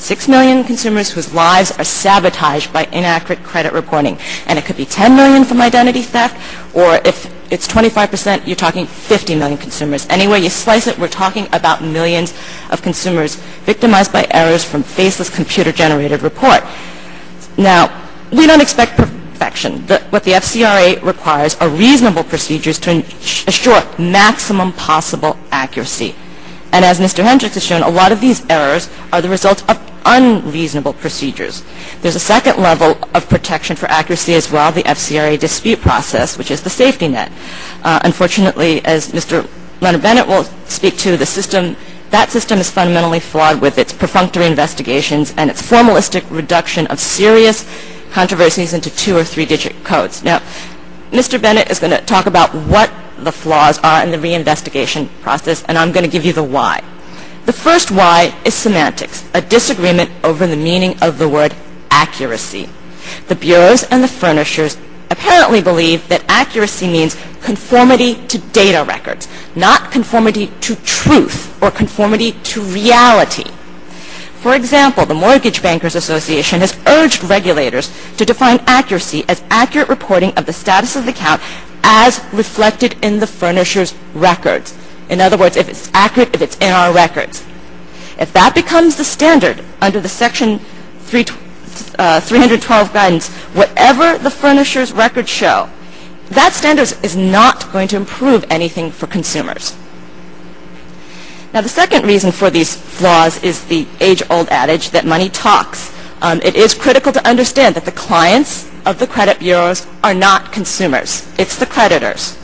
6 million consumers whose lives are sabotaged by inaccurate credit reporting. And it could be 10 million from identity theft, or if it's 25%, you're talking 50 million consumers. Anywhere you slice it, we're talking about millions of consumers victimized by errors from faceless computer-generated report. Now, we don't expect perfection. What the FCRA requires are reasonable procedures to assure maximum possible accuracy. And as Mr. Hendricks has shown, a lot of these errors are the result of unreasonable procedures. There's a second level of protection for accuracy as well, the FCRA dispute process, which is the safety net. Unfortunately, as Mr. Leonard Bennett will speak to, that system is fundamentally flawed with its perfunctory investigations and its formalistic reduction of serious controversies into 2- or 3-digit codes. Now, Mr. Bennett is going to talk about what the flaws are in the reinvestigation process, and I'm going to give you the why. The first why is semantics, a disagreement over the meaning of the word accuracy. The bureaus and the furnishers apparently believe that accuracy means conformity to data records, not conformity to truth or conformity to reality. For example, the Mortgage Bankers Association has urged regulators to define accuracy as accurate reporting of the status of the account as reflected in the furnisher's records. In other words, if it's accurate, if it's in our records. If that becomes the standard under the Section 312 guidance, whatever the furnisher's records show, that standard is not going to improve anything for consumers. Now, the second reason for these flaws is the age-old adage that money talks. It is critical to understand that the clients of the credit bureaus are not consumers. It's the creditors.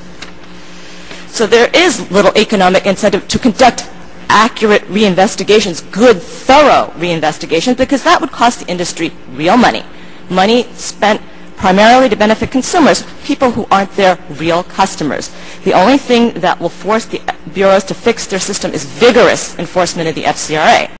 So there is little economic incentive to conduct accurate reinvestigations, good, thorough reinvestigations, because that would cost the industry real money, money spent primarily to benefit consumers, people who aren't their real customers. The only thing that will force the bureaus to fix their system is vigorous enforcement of the FCRA.